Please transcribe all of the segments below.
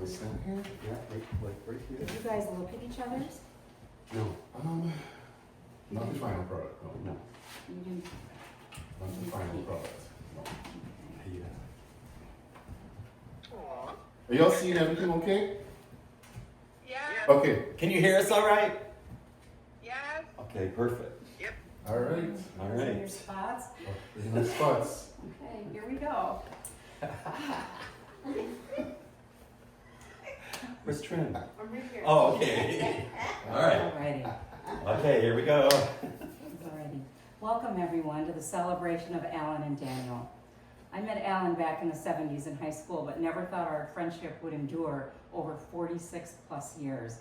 stand here? Yeah, right here. Did you guys look at each other's? No, not the final product, no. You didn't. Not the final product, no. Yeah. Are y'all seeing everything okay? Yeah. Okay, Can you hear us all right? Yes. Okay, perfect. Yep. all right. All In your right. spots? In the spots. Okay, here we go. Where's Trin? I'm right here. Oh, okay. All right. Alrighty. Okay, here we go. Alrighty. Welcome everyone to the celebration of Alan and Daniel. I met Alan back in the 70s in high school, but never thought our friendship would endure over 46 plus years.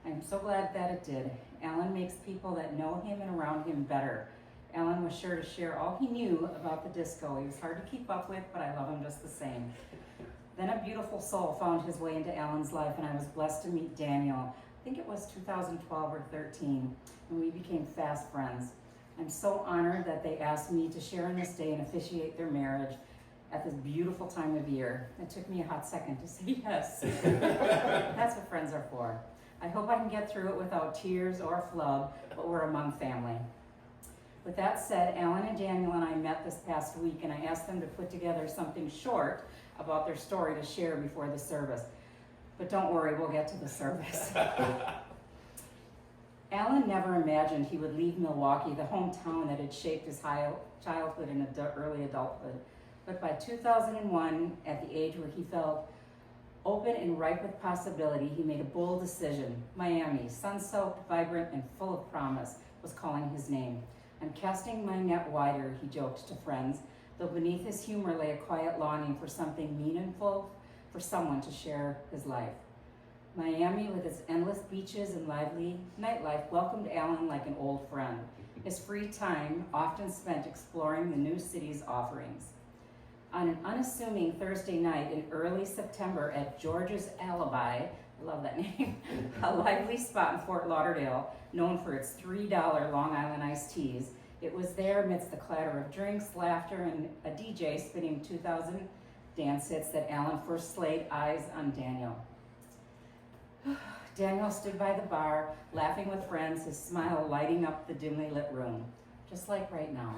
I'm so glad that it did. Alan makes people that know him and around him better. Alan was sure to share all he knew about the disco. He was hard to keep up with, but I love him just the same. Then a beautiful soul found his way into Alan's life, and I was blessed to meet Daniel. I think it was 2012 or 13, and we became fast friends. I'm so honored that they asked me to share on this day and officiate their marriage at this beautiful time of year. It took me a hot second to say yes. That's what friends are for. I hope I can get through it without tears or flub, but we're among family. With that said, Alan and Daniel and I met this past week, and I asked them to put together something short about their story to share before the service. But don't worry, we'll get to the service. Alan never imagined he would leave Milwaukee, the hometown that had shaped his childhood and early adulthood. But by 2001, at the age where he felt open and ripe with possibility, he made a bold decision. Miami, sun-soaked, vibrant, and full of promise, was calling his name. I'm casting my net wider, he joked to friends, though beneath his humor lay a quiet longing for something meaningful, for someone to share his life. Miami, with its endless beaches and lively nightlife, welcomed Alan like an old friend. His free time often spent exploring the new city's offerings. On an unassuming Thursday night in early September at George's Alibi, I love that name, a lively spot in Fort Lauderdale, known for its $3 Long Island iced teas, it was there amidst the clatter of drinks, laughter, and a DJ spinning 2000 dance hits that Alan first laid eyes on Daniel. Daniel stood by the bar, laughing with friends, his smile lighting up the dimly lit room, just like right now.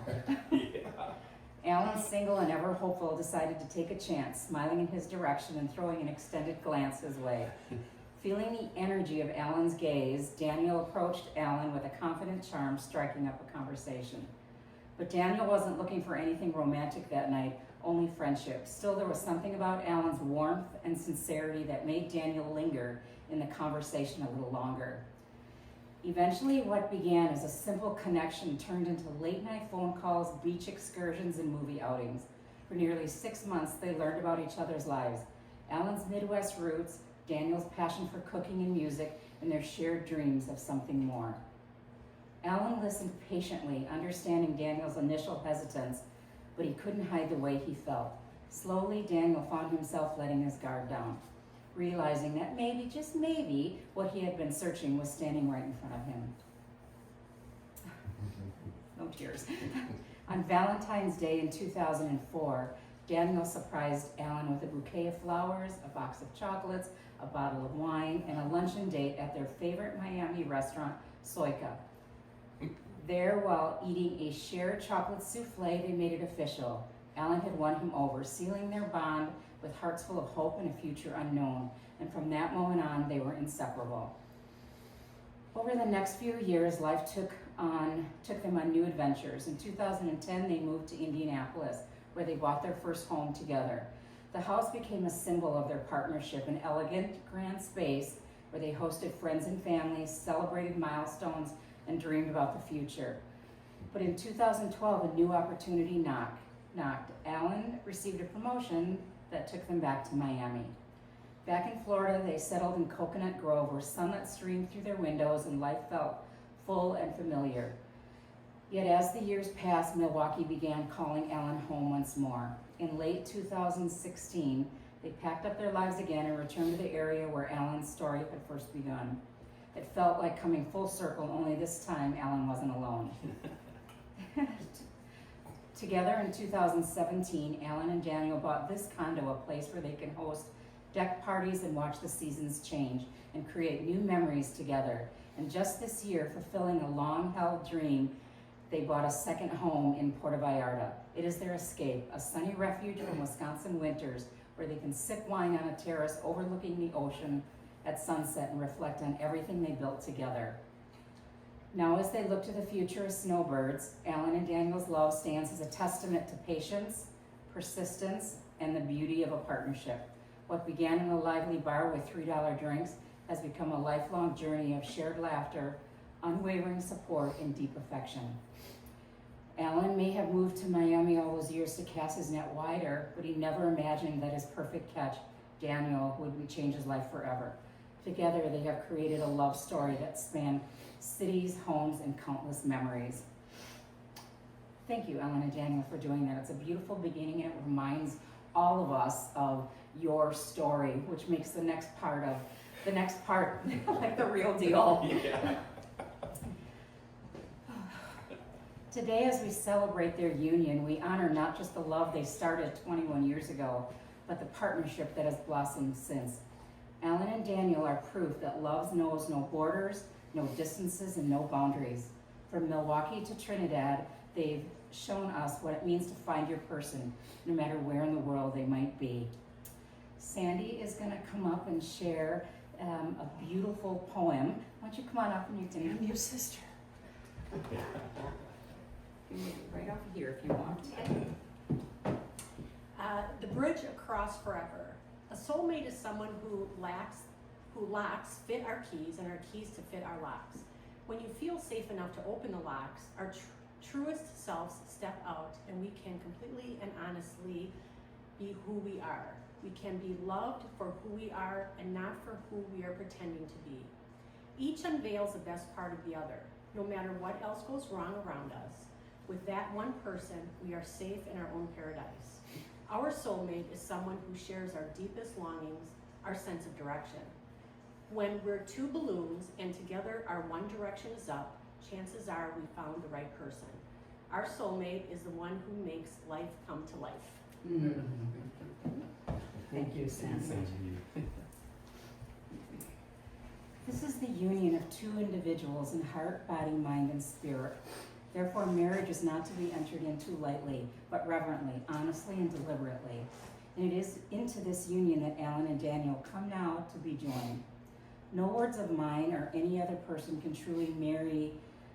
Alan, single and ever hopeful, decided to take a chance, smiling in his direction and throwing an extended glance his way. Feeling the energy of Alan's gaze, Daniel approached Alan with a confident charm, striking up a conversation. But Daniel wasn't looking for anything romantic that night, only friendship. Still, there was something about Alan's warmth and sincerity that made Daniel linger in the conversation a little longer. Eventually, what began as a simple connection turned into late-night phone calls, beach excursions, and movie outings. For nearly 6 months, they learned about each other's lives. Alan's Midwest roots, Daniel's passion for cooking and music, and their shared dreams of something more. Alan listened patiently, understanding Daniel's initial hesitance, but he couldn't hide the way he felt. Slowly, Daniel found himself letting his guard down, realizing that maybe, just maybe, what he had been searching was standing right in front of him. No tears. On Valentine's Day in 2004, Daniel surprised Alan with a bouquet of flowers, a box of chocolates, a bottle of wine, and a luncheon date at their favorite Miami restaurant, Soika. There, while eating a shared chocolate souffle, they made it official. Alan had won him over, sealing their bond with hearts full of hope and a future unknown. And from that moment on, they were inseparable. Over the next few years, life took them on new adventures. In 2010, they moved to Indianapolis, where they bought their first home together. The house became a symbol of their partnership, an elegant, grand space where they hosted friends and families, celebrated milestones, and dreamed about the future. But in 2012, a new opportunity knocked. Alan received a promotion that took them back to Miami. Back in Florida, they settled in Coconut Grove, where sunlight streamed through their windows and life felt full and familiar. Yet as the years passed, Milwaukee began calling Alan home once more. In late 2016, they packed up their lives again and returned to the area where Alan's story had first begun. It felt like coming full circle, only this time Alan wasn't alone. Together in 2017, Alan and Daniel bought this condo, a place where they can host deck parties, and watch the seasons change and create new memories together. And just this year, fulfilling a long-held dream, they bought a second home in Puerto Vallarta. It is their escape, a sunny refuge from Wisconsin winters where they can sip wine on a terrace overlooking the ocean at sunset and reflect on everything they built together. Now, as they look to the future as snowbirds, Alan and Daniel's love stands as a testament to patience, persistence, and the beauty of a partnership. What began in a lively bar with $3 drinks has become a lifelong journey of shared laughter, unwavering support, and deep affection. Alan may have moved to Miami all those years to cast his net wider, but he never imagined that his perfect catch, Daniel, would change his life forever. Together, they have created a love story that spanned cities, homes, and countless memories. Thank you, Alan and Daniel, for doing that. It's a beautiful beginning, and it reminds all of us of your story, which makes the next part like the real deal. Yeah. Today, as we celebrate their union, we honor not just the love they started 21 years ago, but the partnership that has blossomed since. Alan and Daniel are proof that love knows no borders, no distances, and no boundaries. From Milwaukee to Trinidad, they've shown us what it means to find your person, no matter where in the world they might be. Sandy is going to come up and share a beautiful poem. Why don't you come on up and you can... I'm your sister. You can move it right off here if you want. The bridge across forever. A soulmate is someone who locks fit our keys and our keys to fit our locks. When you feel safe enough to open the locks, our truest selves step out and we can completely and honestly be who we are. We can be loved for who we are and not for who we are pretending to be. Each unveils the best part of the other, no matter what else goes wrong around us. With that one person, we are safe in our own paradise. Our soulmate is someone who shares our deepest longings, our sense of direction. When we're two balloons and together our one direction is up, chances are we found the right person. Our soulmate is the one who makes life come to life. Mm. Thank you, Sandy. This is the union of two individuals in heart, body, mind, and spirit. Therefore, marriage is not to be entered into lightly, but reverently, honestly, and deliberately. And it is into this union that Alan and Daniel come now to be joined. No words of mine or any other person can truly marry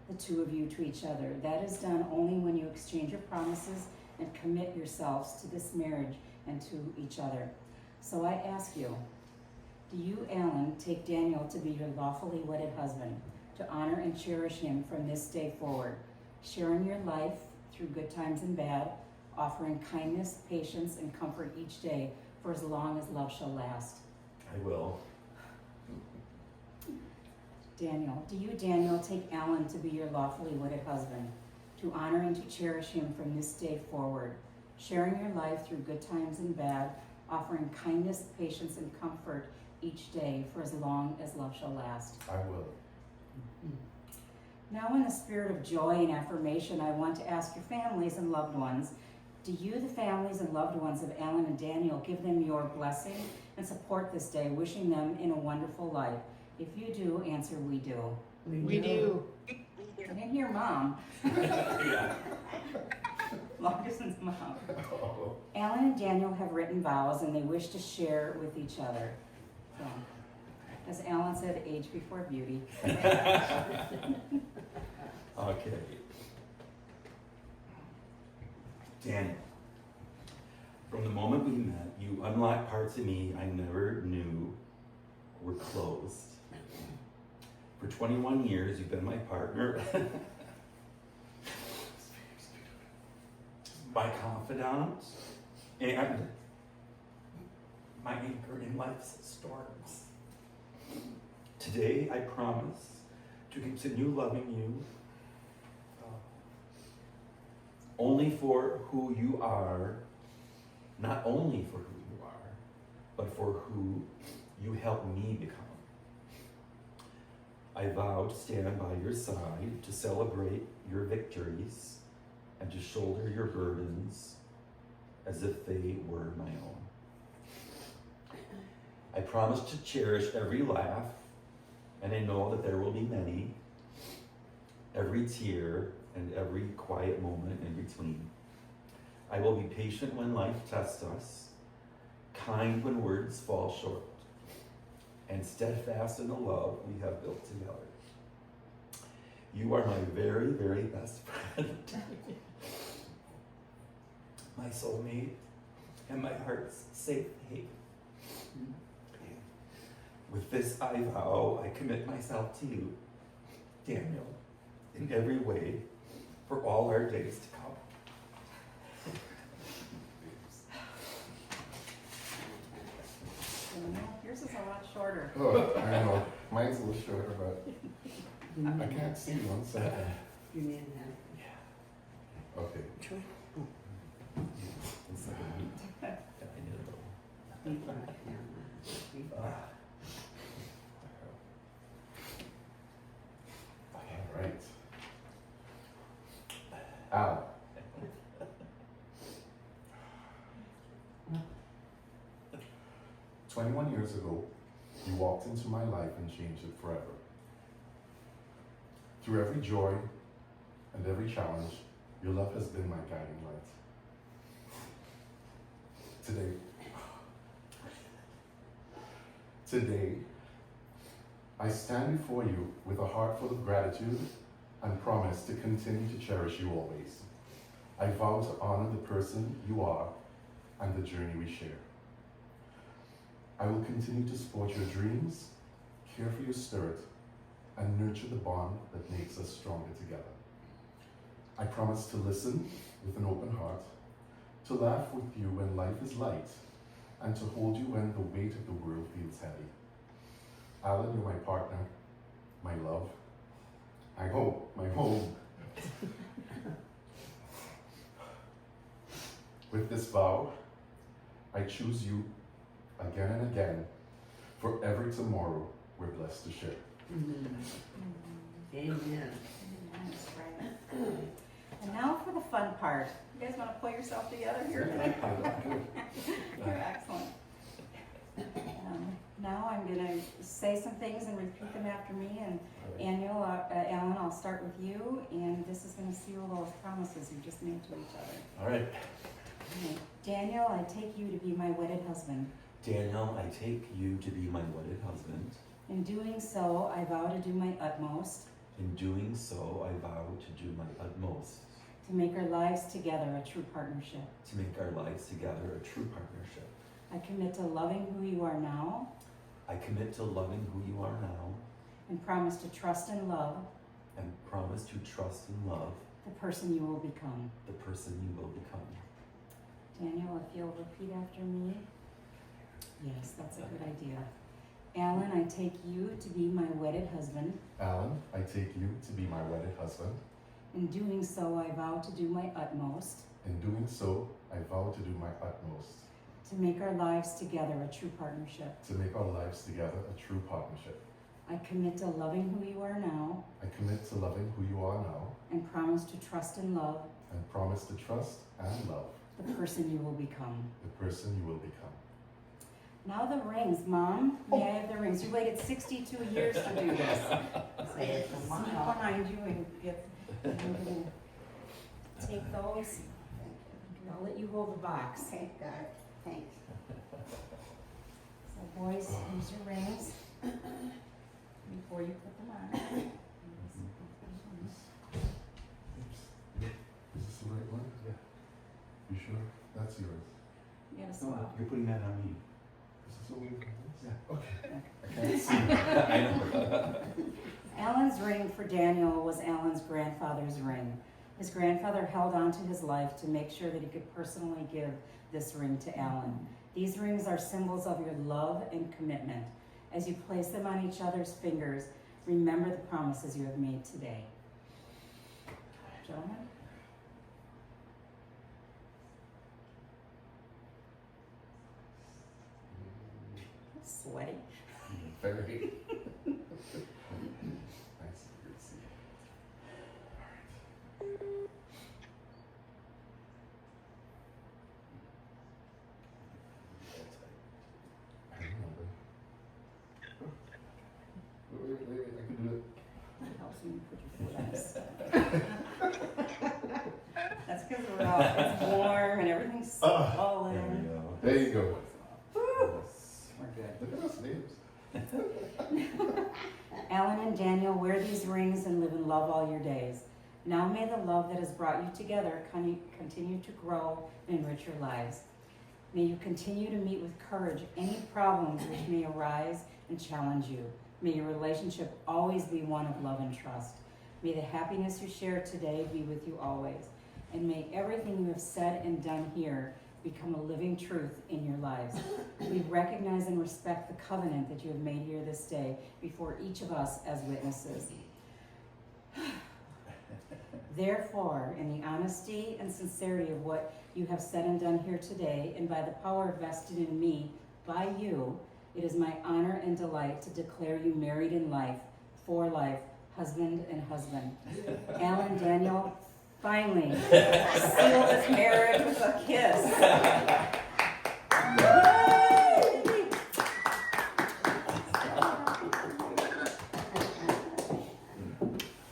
the two of you to each other. That is done only when you exchange your promises and commit yourselves to this marriage and to each other. So I ask you, do you, Alan, take Daniel to be your lawfully wedded husband, to honor and cherish him from this day forward, sharing your life through good times and bad, offering kindness, patience, and comfort each day for as long as love shall last? I will. Daniel, do you, Daniel, take Alan to be your lawfully wedded husband, to honor and to cherish him from this day forward, sharing your life through good times and bad, offering kindness, patience, and comfort each day for as long as love shall last? I will. Now, in the spirit of joy and affirmation, I want to ask your families and loved ones, do you, the families and loved ones of Alan and Daniel, give them your blessing and support this day, wishing them in a wonderful life? If you do, answer, we do. We do. I didn't hear mom. Yeah. Long distance mom. Oh. Alan and Daniel have written vows and they wish to share with each other. So, as Alan said, age before beauty. Okay. Daniel, from the moment we met, you unlocked parts of me I never knew were closed. For 21 years, you've been my partner, my confidant, and my anchor in life's storms. Today, I promise to continue loving you only for who you are, not only for who you are, but for who you helped me become. I vow to stand by your side, to celebrate your victories, and to shoulder your burdens as if they were my own. I promise to cherish every laugh, and I know that there will be many, every tear and every quiet moment in between. I will be patient when life tests us, kind when words fall short, and steadfast in the love we have built together. You are my very, very best friend, my soulmate, and my heart's safe haven. With this I vow, I commit myself to you, Daniel, in every way, for all our days to come. Yours is a lot shorter. Oh, I know. Mine's a little shorter, but I can't see one second. You need that. Okay. It's like a meat. Yeah, I need a little. All right. Al. "21 years ago, you walked into my life and changed it forever. Through every joy and every challenge, your love has been my guiding light. Today, I stand before you with a heart full of gratitude and promise to continue to cherish you always. I vow to honor the person you are and the journey we share. I will continue to support your dreams, care for your spirit, and nurture the bond that makes us stronger together. I promise to listen with an open heart, to laugh with you when life is light, and to hold you when the weight of the world feels heavy. Alan, you're my partner, my love, my home. With this vow, I choose you again and again for every tomorrow we're blessed to share." Amen. That's right. And now for the fun part. You guys want to pull yourself together here? You're excellent. Now I'm going to say some things and repeat them after me. And Alan, I'll start with you. And this is going to seal those promises you just made to each other. All right. Okay. Daniel, I take you to be my wedded husband. Daniel, I take you to be my wedded husband. In doing so, I vow to do my utmost In doing so, I vow to do my utmost to make our lives together a true partnership. to make our lives together a true partnership. I commit to loving who you are now I commit to loving who you are now and promise to trust and love and promise to trust and love the person you will become. the person you will become. Daniel, if you'll repeat after me. Yes, that's a good idea. Alan, I take you to be my wedded husband. Alan, I take you to be my wedded husband. In doing so, I vow to do my utmost In doing so, I vow to do my utmost to make our lives together a true partnership. to make our lives together a true partnership. I commit to loving who you are now I commit to loving who you are now and promise to trust and love and promise to trust and love the person you will become. the person you will become. Now the rings. Mom, may I have the rings? You waited 62 years to do this. Say it to Sneak Mom. behind you and get, I'm gonna take those. I'll let you hold the box. Okay, got it. Thanks. So boys, here's your rings. Before you put them on. Is this the right one? Yeah. You sure? That's yours. You gotta No, swap. you're putting that on me. Is this what we Yeah. Okay. I can't see. I know. Alan's ring for Daniel was Alan's grandfather's ring. His grandfather held on to his life to make sure that he could personally give this ring to Alan. These rings are symbols of your love and commitment. As you place them on each other's fingers, remember the promises you have made today. Gentlemen? Sweaty. Very. Nice. Good to see you. I remember. There you go. We're good. Look at us names. Alan and Daniel, wear these rings and live in love all your days. Now may the love that has brought you together continue to grow and enrich your lives. May you continue to meet with courage any problems which may arise and challenge you. May your relationship always be one of love and trust. May the happiness you share today be with you always. And may everything you have said and done here become a living truth in your lives. We recognize and respect the covenant that you have made here this day before each of us as witnesses. Therefore, in the honesty and sincerity of what you have said and done here today, and by the power vested in me by you, it is my honor and delight to declare you married in life, for life, husband and husband. Alan, Daniel, finally seal this marriage with a kiss.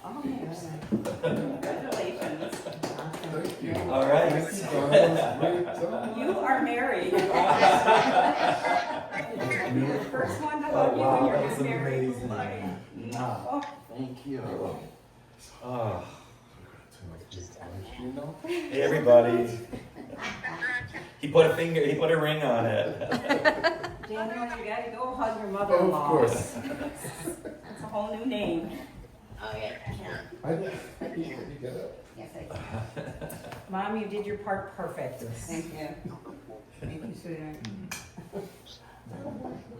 Oh, yes. Congratulations. Thank you. All right. Thank you, Donna. That was great. You are married. You're the first one to Oh, hug you wow, when that you're was married. amazing. Oh, Thank you. Oh. You know? Hey, everybody. He put a ring on it. Daniel, you gotta go hug your Oh, mother-in-law. of course. That's a whole new name. Okay. I did you get it? Yes, I can. Mom, you did your part perfect. Thank you. Thank you, sweetheart.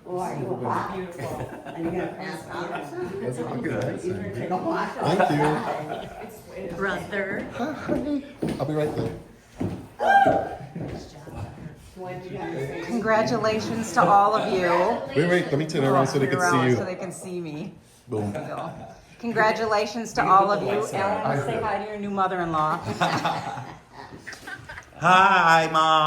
Oh, are you hot? Beautiful. Are you gonna pass out or something? That's what I'm good. You gonna take a walk? Thank you. Brother. I'll be right there. When you gonna say? Congratulations to all of you. Wait, let me turn around so they can see So you. they can see me. Boom. So, congratulations to all of you. Alan, say hi to your new mother-in-law. Hi, Mom.